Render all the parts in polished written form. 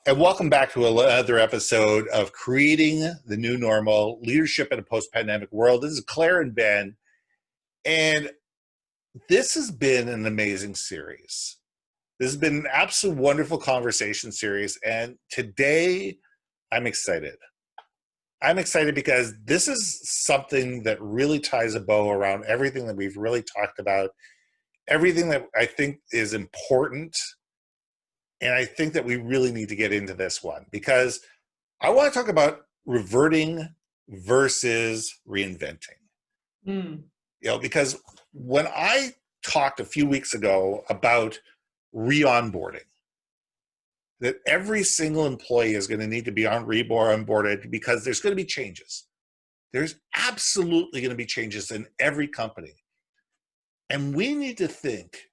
And welcome back to another episode of Creating the New Normal, Leadership in a Post-Pandemic World. This is Claire and Ben, and this has been an amazing series. This has been an absolute wonderful conversation series, and today I'm excited. I'm excited because this is something that really ties a bow around everything that we've really talked about, everything that I think is important. And I think that we really need to get into this one because I want to talk about reverting versus reinventing. Mm. Because when I talked a few weeks ago about re-onboarding, that every single employee is going to need to be onboarded because there's going to be changes. There's absolutely going to be changes in every company. And we need to think,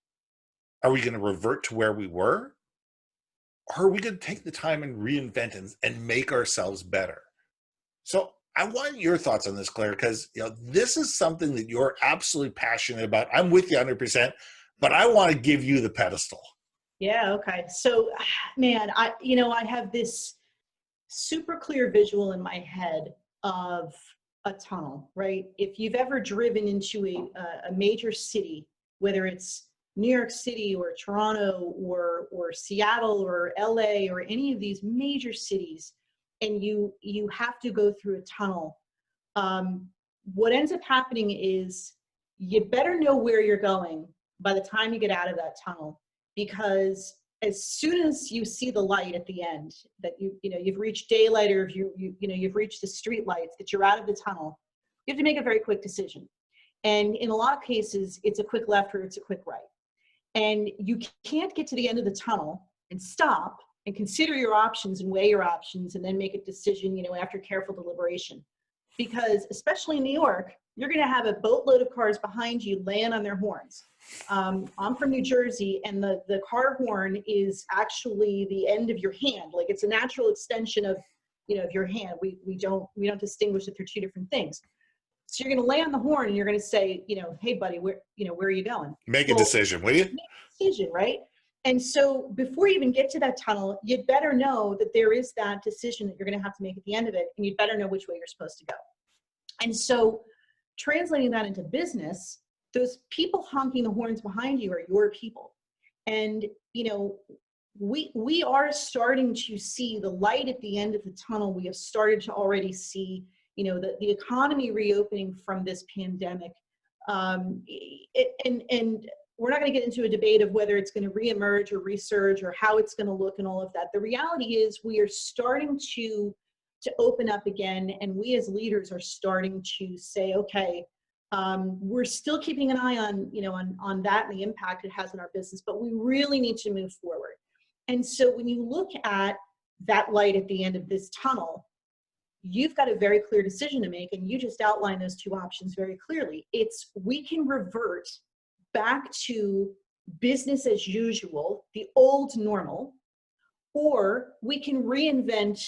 are we going to revert to where we were? Or are we going to take the time and reinvent and make ourselves better? So I want your thoughts on this, Claire, because this is something that you're absolutely passionate about. I'm with you 100%, but I want to give you the pedestal. Yeah. Okay. So, man, I have this super clear visual in my head of a tunnel, right? If you've ever driven into a major city, whether it's New York City or Toronto or Seattle or LA or any of these major cities, and you have to go through a tunnel, what ends up happening is you better know where you're going by the time you get out of that tunnel, because as soon as you see the light at the end, that you've reached daylight, or if you've reached the street lights, that you're out of the tunnel, you have to make a very quick decision. And in a lot of cases, it's a quick left or it's a quick right. And you can't get to the end of the tunnel and stop and consider your options and weigh your options and then make a decision, after careful deliberation. Because especially in New York, you're going to have a boatload of cars behind you laying on their horns. I'm from New Jersey, and the car horn is actually the end of your hand. Like, it's a natural extension of your hand. We don't distinguish that they're two different things. So you're going to lay on the horn and you're going to say, hey buddy, where are you going? Make a decision, will you? Make a decision, right? And so before you even get to that tunnel, you'd better know that there is that decision that you're going to have to make at the end of it, and you'd better know which way you're supposed to go. And so translating that into business, those people honking the horns behind you are your people. And, we are starting to see the light at the end of the tunnel. We have started to already see, the economy reopening from this pandemic. And we're not going to get into a debate of whether it's going to reemerge or resurge or how it's going to look and all of that. The reality is we are starting to open up again, and we as leaders are starting to say, okay, we're still keeping an eye on that and the impact it has on our business, but we really need to move forward. And so when you look at that light at the end of this tunnel, you've got a very clear decision to make, and you just outlined those two options very clearly. We can revert back to business as usual, the old normal, or we can reinvent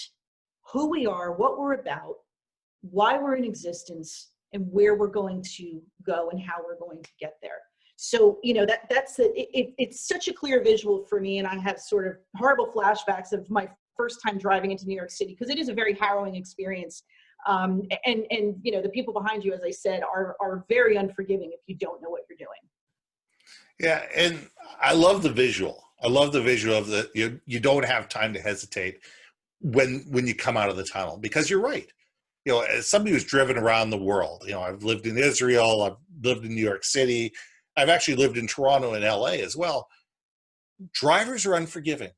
who we are, what we're about, why we're in existence, and where we're going to go and how we're going to get there. So, it's such a clear visual for me, and I have sort of horrible flashbacks of my first time driving into New York City, because it is a very harrowing experience. And the people behind you, as I said, are very unforgiving if you don't know what you're doing. Yeah, and I love the visual. I love the visual of you don't have time to hesitate when you come out of the tunnel, because you're right. As somebody who's driven around the world, I've lived in Israel, I've lived in New York City, I've actually lived in Toronto and LA as well. Drivers are unforgiving.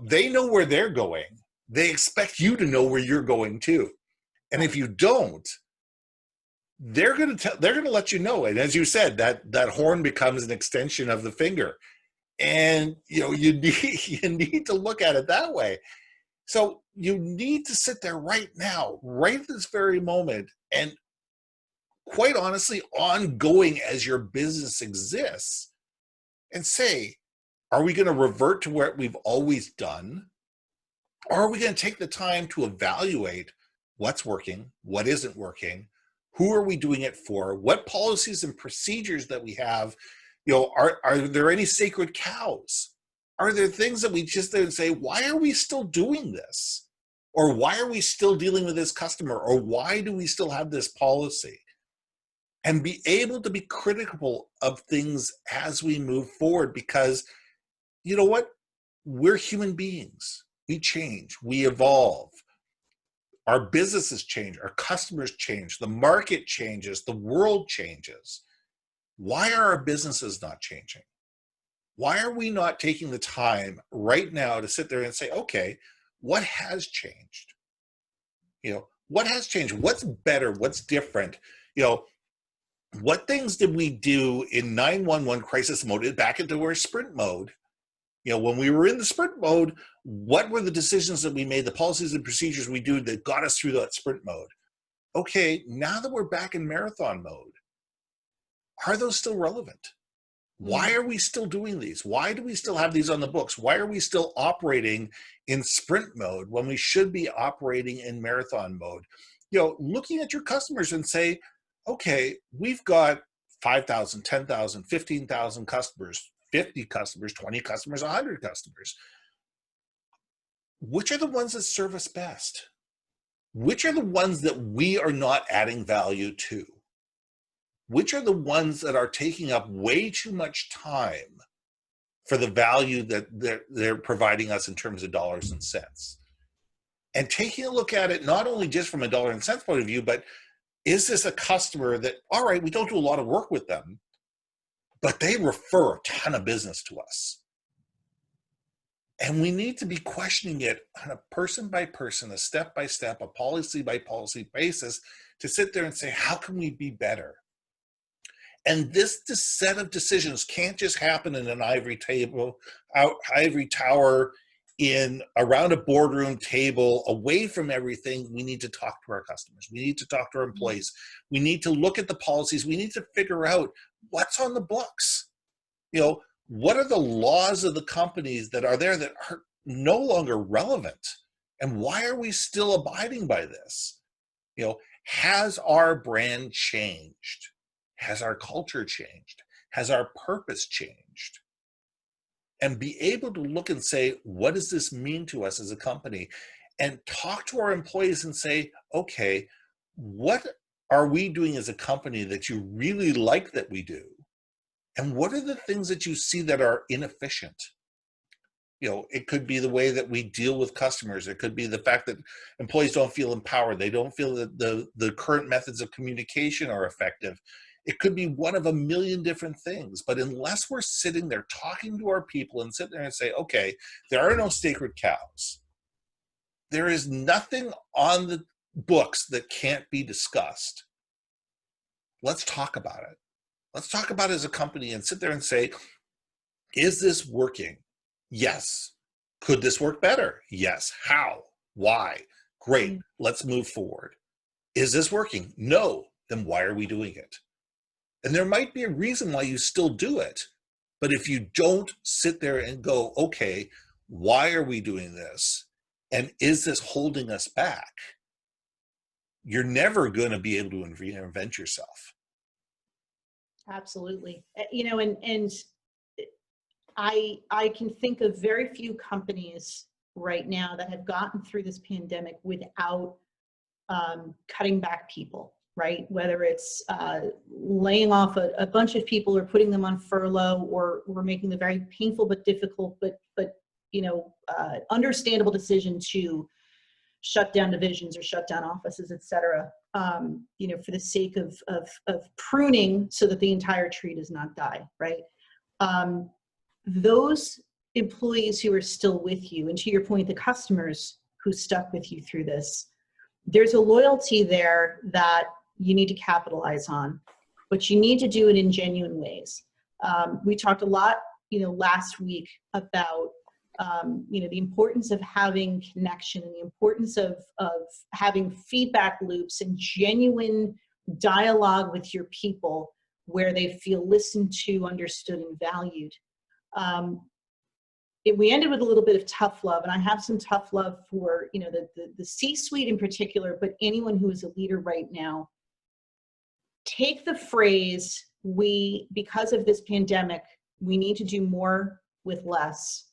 They know where they're going. They expect you to know where you're going too. And if you don't, they're going to let you know. And as you said, that horn becomes an extension of the finger. And you need to look at it that way. So you need to sit there right now, right at this very moment, and quite honestly, ongoing as your business exists, and say, are we going to revert to what we've always done? Or are we going to take the time to evaluate what's working, what isn't working, who are we doing it for, what policies and procedures that we have, are there any sacred cows? are there things that we just then say, why are we still doing this? Or why are we still dealing with this customer? Or why do we still have this policy? And be able to be critical of things as we move forward, because you know what? We're human beings. We change, we evolve. Our businesses change, our customers change, the market changes, the world changes. Why are our businesses not changing? Why are we not taking the time right now to sit there and say, okay, what has changed? What has changed? What's better? What's different? You know, what things did we do in 911 crisis mode back into our sprint mode? When we were in the sprint mode, what were the decisions that we made, the policies and procedures we do that got us through that sprint mode? Okay, now that we're back in marathon mode, are those still relevant? Why are we still doing these? Why do we still have these on the books? Why are we still operating in sprint mode when we should be operating in marathon mode? Looking at your customers and say, okay, we've got 5,000, 10,000, 15,000 customers, 50 customers, 20 customers, 100 customers. Which are the ones that serve us best? Which are the ones that we are not adding value to? Which are the ones that are taking up way too much time for the value that they're providing us in terms of dollars and cents? And taking a look at it, not only just from a dollar and cents point of view, but is this a customer that, all right, we don't do a lot of work with them, but they refer a ton of business to us. And we need to be questioning it on a person by person, a step by step, a policy by policy basis to sit there and say, how can we be better? And this set of decisions can't just happen in an ivory tower, around a boardroom table, away from everything. We need to talk to our customers. We need to talk to our employees. We need to look at the policies. We need to figure out what's on the books. What are the laws of the companies that are there that are no longer relevant? And why are we still abiding by this? Has our brand changed? Has our culture changed? Has our purpose changed? And be able to look and say, what does this mean to us as a company? And talk to our employees and say, okay, what are we doing as a company that you really like that we do? And what are the things that you see that are inefficient? It could be the way that we deal with customers. It could be the fact that employees don't feel empowered. They don't feel that the current methods of communication are effective. It could be one of a million different things. But unless we're sitting there talking to our people and sitting there and say, okay, there are no sacred cows. There is nothing on the books that can't be discussed. Let's talk about it. Let's talk about it as a company and sit there and say, is this working? Yes. Could this work better? Yes. How? Why? Great. Let's move forward. Is this working? No. Then why are we doing it? And there might be a reason why you still do it. But if you don't sit there and go, okay, why are we doing this? And is this holding us back? You're never going to be able to reinvent yourself. Absolutely. And I can think of very few companies right now that have gotten through this pandemic without cutting back people, right? Whether it's laying off a bunch of people or putting them on furlough, or making the very painful but difficult but understandable decision to shut down divisions or shut down offices, et cetera, for the sake of pruning so that the entire tree does not die, right? Those employees who are still with you, and to your point, the customers who stuck with you through this, there's a loyalty there that you need to capitalize on, but you need to do it in genuine ways. We talked a lot, last week about the importance of having connection and the importance of having feedback loops and genuine dialogue with your people where they feel listened to, understood, and valued. We ended with a little bit of tough love, and I have some tough love for the C-suite in particular, but anyone who is a leader right now. Take the phrase, because of this pandemic, we need to do more with less,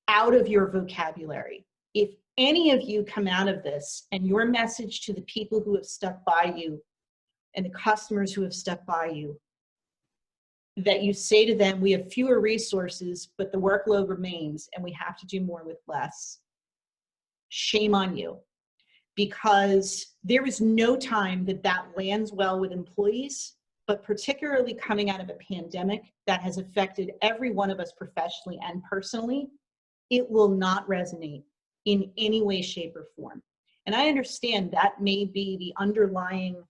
out of your vocabulary. If any of you come out of this and your message to the people who have stuck by you and the customers who have stuck by you, that you say to them, we have fewer resources, but the workload remains and we have to do more with less. Shame on you, because there is no time that that lands well with employees, but particularly coming out of a pandemic that has affected every one of us professionally and personally, it will not resonate in any way, shape, or form. And I understand that may be the underlying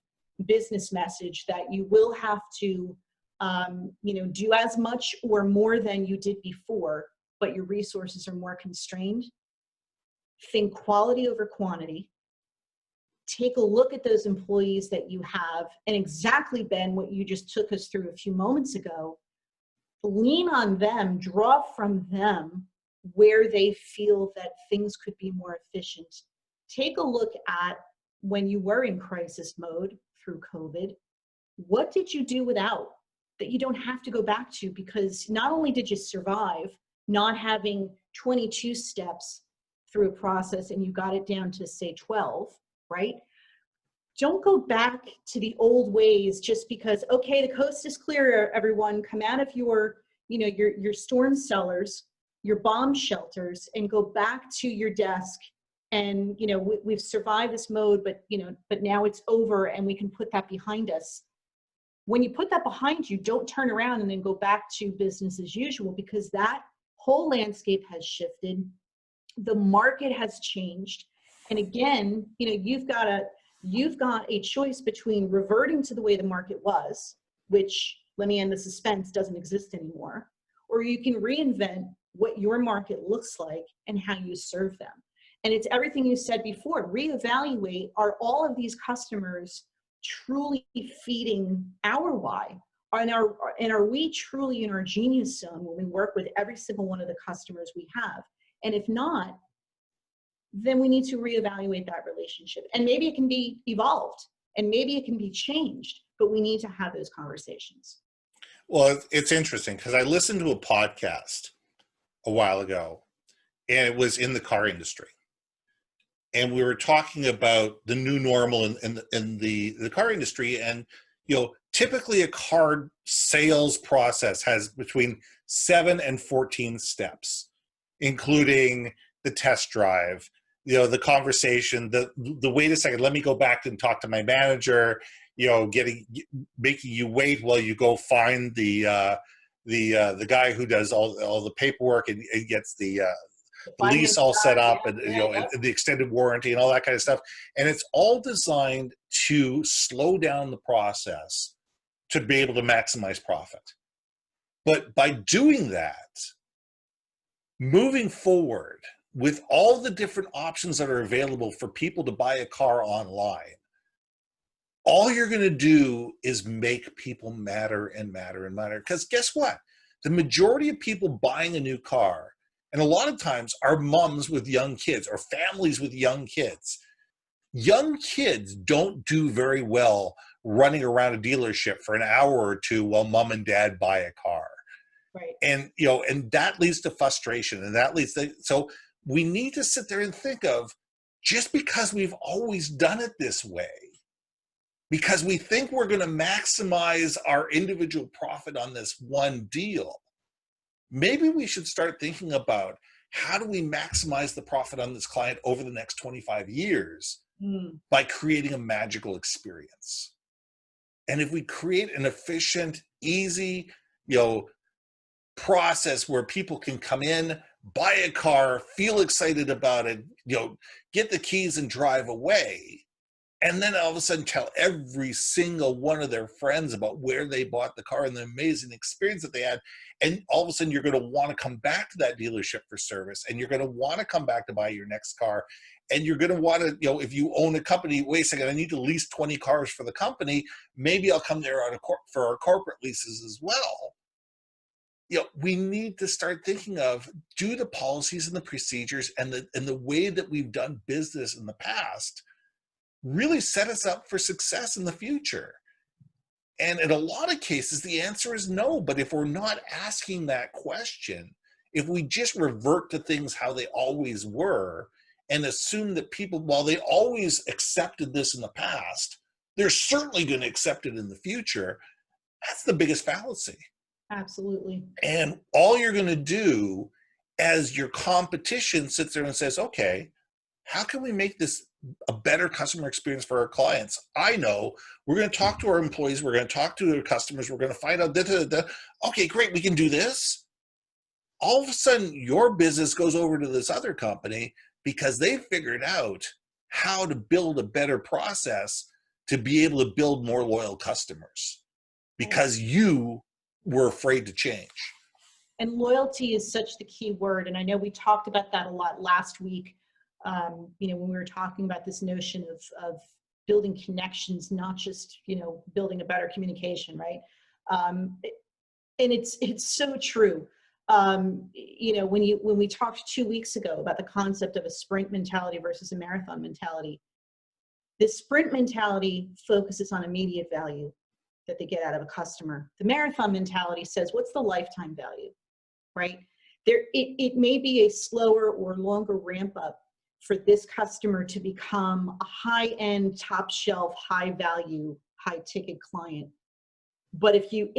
business message, that you will have to do as much or more than you did before, but your resources are more constrained. Think quality over quantity. Take a look at those employees that you have, and exactly, Ben, what you just took us through a few moments ago. Lean on them, draw from them where they feel that things could be more efficient. Take a look at when you were in crisis mode through COVID, what did you do without that you don't have to go back to? Because not only did you survive not having 22 steps through a process and you got it down to say 12, right? Don't go back to the old ways just because, okay, the coast is clear, everyone, come out of your storm cellars, your bomb shelters, and go back to your desk. And, we've survived this mode, but now it's over and we can put that behind us. When you put that behind you, don't turn around and then go back to business as usual, because that whole landscape has shifted. The market has changed. And again, you've got a choice between reverting to the way the market was, which, let me end the suspense, doesn't exist anymore, or you can reinvent what your market looks like and how you serve them. And it's everything you said before. Reevaluate, are all of these customers truly feeding our why? And are we truly in our genius zone when we work with every single one of the customers we have? And if not, then we need to reevaluate that relationship. And maybe it can be evolved and maybe it can be changed, but we need to have those conversations. Well, it's interesting because I listened to a podcast a while ago, and it was in the car industry. And we were talking about the new normal in the car industry. And, typically a car sales process has between 7 and 14 steps, including the test drive, the conversation, the wait a second, let me go back and talk to my manager, making you wait while you go find the guy who does all the paperwork and gets the lease all set up, and and the extended warranty and all that kind of stuff. And it's all designed to slow down the process to be able to maximize profit. But by doing that, moving forward with all the different options that are available for people to buy a car online, all you're going to do is make people matter and matter and matter. Because guess what? The majority of people buying a new car, and a lot of times, are moms with young kids or families with young kids. Young kids don't do very well running around a dealership for an hour or two while mom and dad buy a car. Right. And, and that leads to frustration, and that leads to, so we need to sit there and think of, just because we've always done it this way, because we think we're going to maximize our individual profit on this one deal, maybe we should start thinking about, how do we maximize the profit on this client over the next 25 years by creating a magical experience? And if we create an efficient, easy, process where people can come in, buy a car, feel excited about it, get the keys and drive away, and then all of a sudden tell every single one of their friends about where they bought the car and the amazing experience that they had. And all of a sudden you're going to want to come back to that dealership for service, and you're going to want to come back to buy your next car. And you're going to want to, if you own a company, wait a second, I need to lease 20 cars for the company. Maybe I'll come there for our corporate leases as well. We need to start thinking of, do the policies and the procedures and the way that we've done business in the past really set us up for success in the future? And in a lot of cases, the answer is no. But if we're not asking that question, if we just revert to things how they always were and assume that people, while they always accepted this in the past, they're certainly going to accept it in the future, that's the biggest fallacy. Absolutely. And all you're going to do as your competition sits there and says, okay, how can we make this a better customer experience for our clients? I know we're going to talk to our employees, we're going to talk to our customers, we're going to find out, okay, great, we can do this. All of a sudden, your business goes over to this other company because they figured out how to build a better process to be able to build more loyal customers because you were afraid to change. And loyalty is such the key word. And I know we talked about that a lot last week, when we were talking about this notion of building connections, not just, building a better communication, right? And it's so true. When we talked 2 weeks ago about the concept of a sprint mentality versus a marathon mentality, the sprint mentality focuses on immediate value that they get out of a customer. The marathon mentality says, what's the lifetime value, right? It may be a slower or longer ramp up for this customer to become a high-end, top-shelf, high-value, high-ticket client. But if you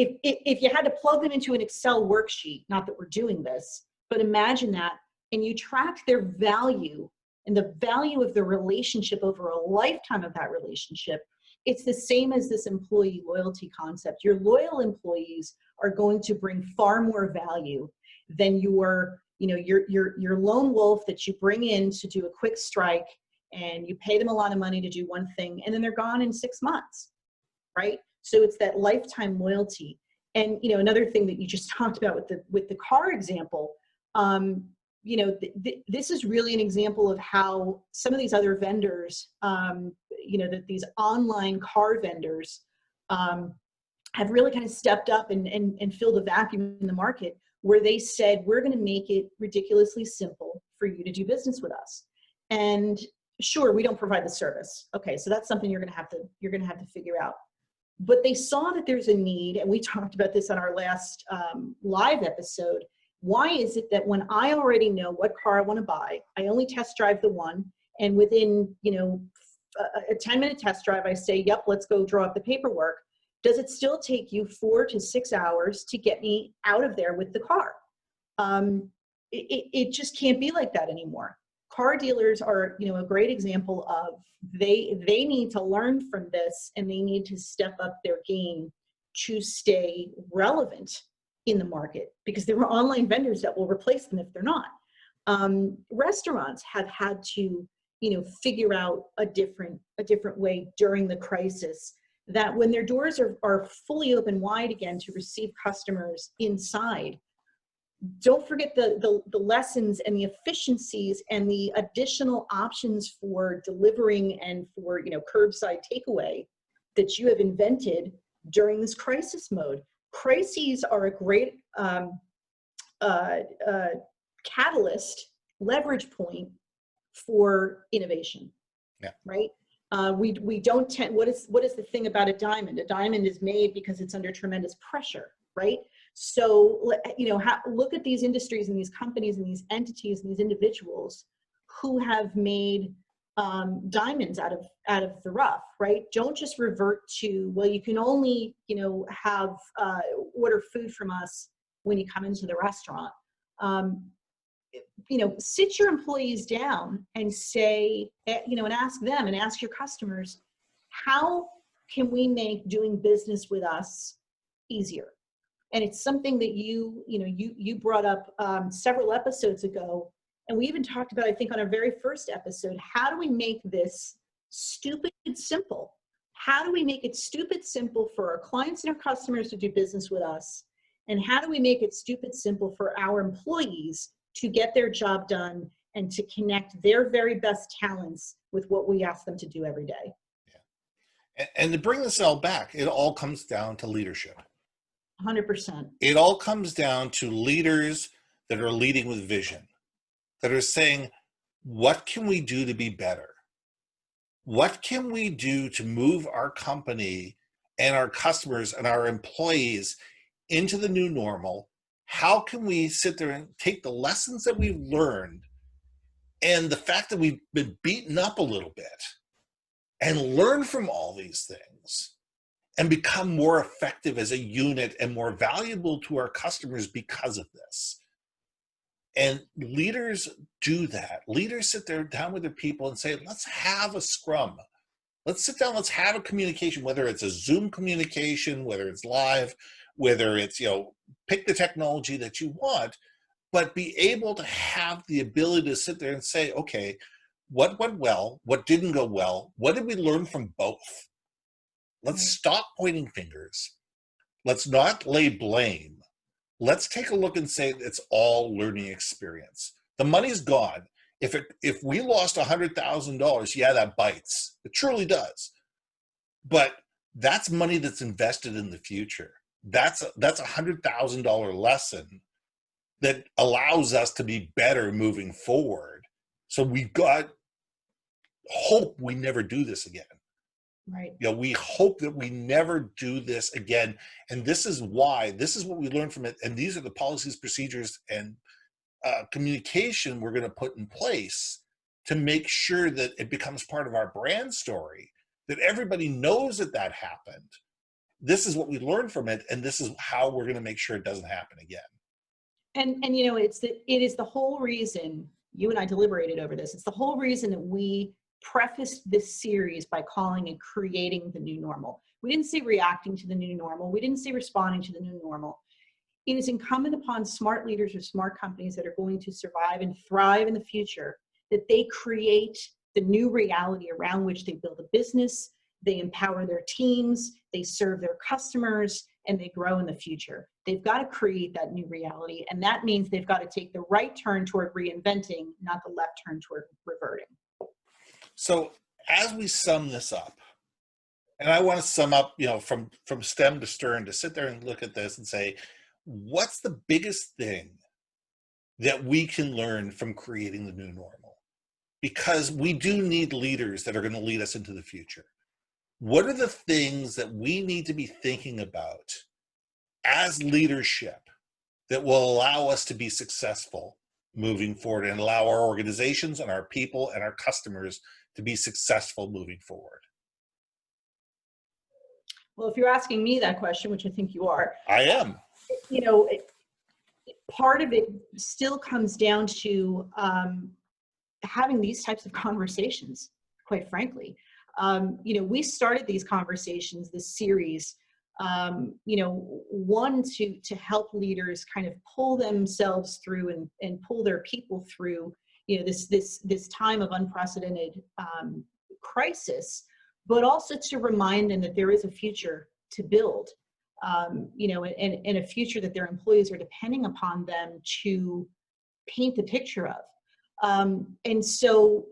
had to plug them into an Excel worksheet, not that we're doing this, but imagine that, and you track their value and the value of the relationship over a lifetime of that relationship, it's the same as this employee loyalty concept. Your loyal employees are going to bring far more value than your lone wolf that you bring in to do a quick strike and you pay them a lot of money to do one thing and then they're gone in 6 months, right? So it's that lifetime loyalty. And another thing that you just talked about with the car example, this is really an example of how some of these other vendors, that these online car vendors have really kind of stepped up and filled a vacuum in the market where they said, we're going to make it ridiculously simple for you to do business with us. And sure, we don't provide the service. Okay, so that's something you're going to have to figure out. But they saw that there's a need, and we talked about this on our last live episode. Why is it that when I already know what car I want to buy, I only test drive the one, and within a 10-minute test drive, I say, yep, let's go draw up the paperwork. Does it still take you 4 to 6 hours to get me out of there with the car? It just can't be like that anymore. Car dealers are, a great example of they need to learn from this and they need to step up their game to stay relevant in the market because there are online vendors that will replace them if they're not. Restaurants have had to, figure out a different way during the crisis that when their doors are fully open wide again to receive customers inside, don't forget the lessons and the efficiencies and the additional options for delivering and for curbside takeaway that you have invented during this crisis mode. Crises are a great catalyst, leverage point for innovation. Yeah. Right. We don't tend. What is the thing about a diamond? A diamond is made because it's under tremendous pressure, right? So, look at these industries and these companies and these entities and these individuals who have made diamonds out of the rough, right? Don't just revert to, well, you can only, have order food from us when you come into the restaurant. Sit your employees down and say, and ask them and ask your customers, how can we make doing business with us easier? And it's something that you brought up several episodes ago. And we even talked about, I think on our very first episode, how do we make this stupid simple? How do we make it stupid simple for our clients and our customers to do business with us? And how do we make it stupid simple for our employees to get their job done and to connect their very best talents with what we ask them to do every day? Yeah. And to bring this all back, it all comes down to leadership. 100%. It all comes down to leaders that are leading with vision, that are saying, what can we do to be better? What can we do to move our company and our customers and our employees into the new normal? how can we sit there and take the lessons that we've learned and the fact that we've been beaten up a little bit and learn from all these things and become more effective as a unit and more valuable to our customers because of this. And leaders do that. Leaders sit there down with their people and say, let's have a scrum. Let's sit down, let's have a communication, whether it's a Zoom communication, whether it's live, whether it's, pick the technology that you want, but be able to have the ability to sit there and say, okay, what went well? What didn't go well? What did we learn from both? Let's stop pointing fingers. Let's not lay blame. Let's take a look and say it's all learning experience. The money's gone. If we lost $100,000, yeah, that bites. It truly does. But that's money that's invested in the future. That's a $100,000 lesson that allows us to be better moving forward. So we've got hope we never do this again. Right. We hope that we never do this again. And this is what we learned from it. And these are the policies, procedures, and communication we're going to put in place to make sure that it becomes part of our brand story, that everybody knows that happened. This is what we learned from it, and this is how we're going to make sure it doesn't happen again. And it is the whole reason you and I deliberated over this. It's the whole reason that we prefaced this series by calling it Creating the New Normal. We didn't say reacting to the new normal. We didn't say responding to the new normal. It is incumbent upon smart leaders or smart companies that are going to survive and thrive in the future that they create the new reality around which they build a business, they empower their teams, they serve their customers, and they grow in the future. They've got to create that new reality, and that means they've got to take the right turn toward reinventing, not the left turn toward reverting. So as we sum this up, and I want to sum up, from stem to stern, to sit there and look at this and say, what's the biggest thing that we can learn from creating the new normal? Because we do need leaders that are going to lead us into the future. What are the things that we need to be thinking about as leadership that will allow us to be successful moving forward and allow our organizations and our people and our customers to be successful moving forward? Well, if you're asking me that question, which I think you are, I am. Part of it still comes down to having these types of conversations, quite frankly. We started these conversations, this series, one to help leaders kind of pull themselves through and pull their people through, this time of unprecedented crisis, but also to remind them that there is a future to build, and a future that their employees are depending upon them to paint the picture of. And so,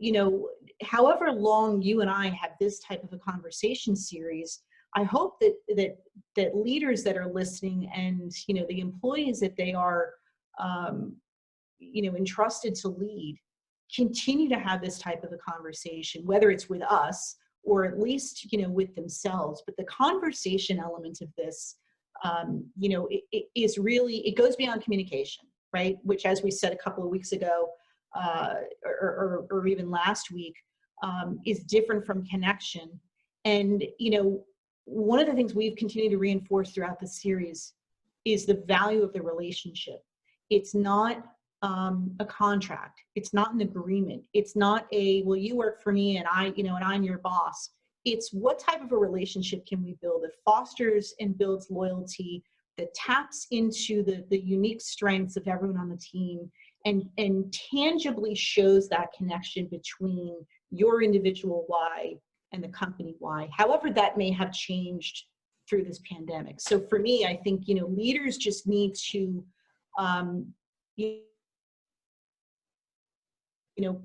however long you and I have this type of a conversation series, I hope that leaders that are listening and, the employees that they are, entrusted to lead, continue to have this type of a conversation, whether it's with us or at least, with themselves. But the conversation element of this, it is really, it goes beyond communication, right? Which, as we said a couple of weeks ago, or even last week, is different from connection. And, one of the things we've continued to reinforce throughout the series is the value of the relationship. It's not a contract. It's not an agreement. It's not well, you work for me and and I'm your boss. It's what type of a relationship can we build that fosters and builds loyalty, that taps into the unique strengths of everyone on the team, and tangibly shows that connection between your individual why and the company why, however that may have changed through this pandemic. So for me, I think, leaders just need to,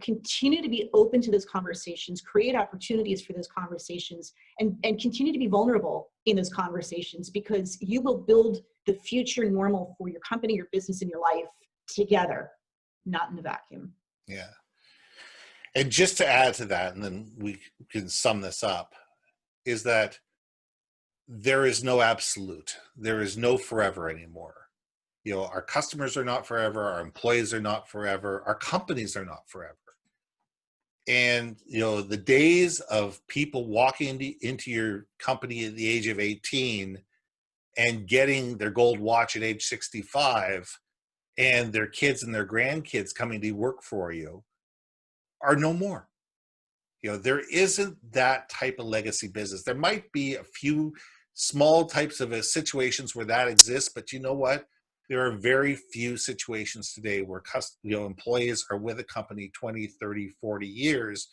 continue to be open to those conversations, create opportunities for those conversations, and continue to be vulnerable in those conversations, because you will build the future normal for your company, your business, and your life together, not in a vacuum. Yeah. And just to add to that, and then we can sum this up, is that there is no absolute. There is no forever anymore. Our customers are not forever, our employees are not forever, our companies are not forever. And the days of people walking into your company at the age of 18 and getting their gold watch at age 65 and their kids and their grandkids coming to work for you are no more. There isn't that type of legacy business. There might be a few small types of situations where that exists, but you know what? There are very few situations today where employees are with a company 20, 30, 40 years,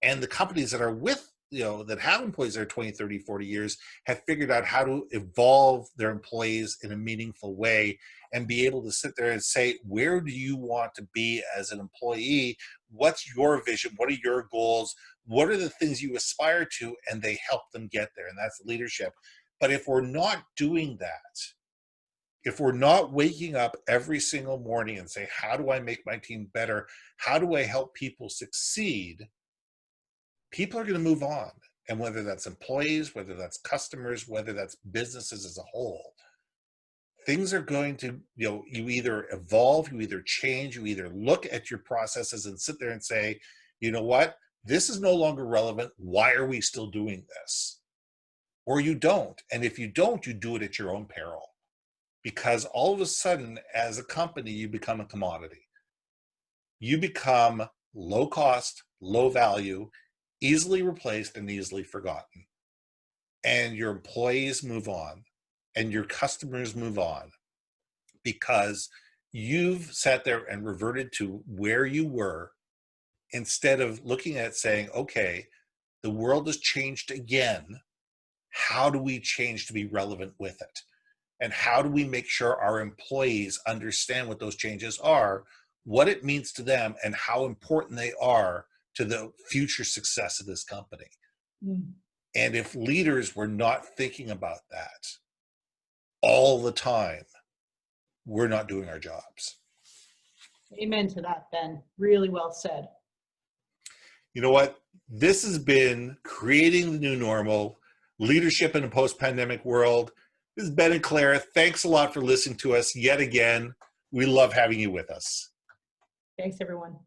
and the companies that are with that have employees that are 20, 30, 40 years have figured out how to evolve their employees in a meaningful way and be able to sit there and say, where do you want to be as an employee? What's your vision? What are your goals? What are the things you aspire to? And they help them get there. And that's leadership. But if we're not doing that, if we're not waking up every single morning and say, how do I make my team better? How do I help people succeed? People are going to move on. And whether that's employees, whether that's customers, whether that's businesses as a whole, things are going to, you either evolve, you either change, you either look at your processes and sit there and say, you know what, this is no longer relevant. Why are we still doing this? Or you don't. And if you don't, you do it at your own peril. Because all of a sudden, as a company, you become a commodity. You become low cost, low value, easily replaced and easily forgotten. And your employees move on and your customers move on because you've sat there and reverted to where you were instead of looking at saying, okay, the world has changed again. How do we change to be relevant with it? And how do we make sure our employees understand what those changes are, what it means to them, and how important they are to the future success of this company? Mm. And if leaders were not thinking about that all the time, we're not doing our jobs. Amen to that, Ben. Really well said. You know what? This has been Creating the New Normal, Leadership in a Post-Pandemic World. This is Ben and Claire. Thanks a lot for listening to us yet again. We love having you with us. Thanks, everyone.